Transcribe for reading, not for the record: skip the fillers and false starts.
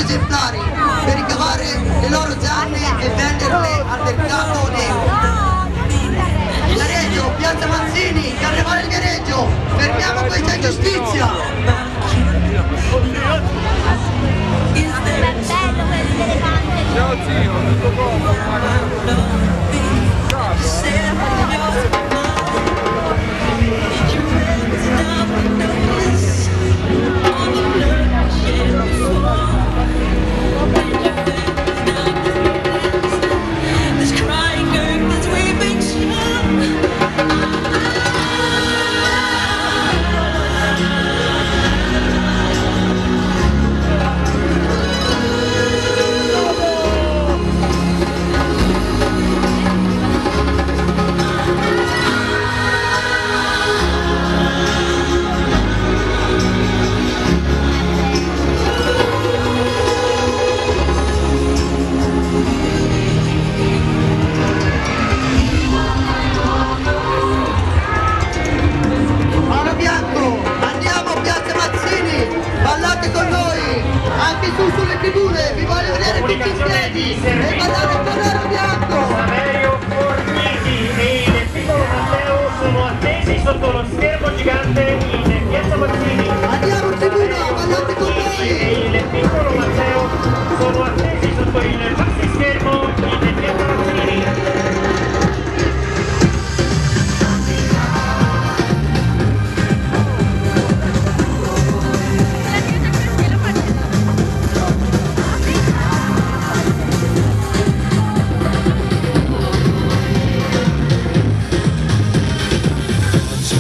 esemplari per ricavare le loro zanne e venderle al mercato nero. Viareggio, Piazza Manzini, Carnevale di Viareggio, fermiamo questa ingiustizia! È bello quello delle bande. Ciao zio, tutto buono?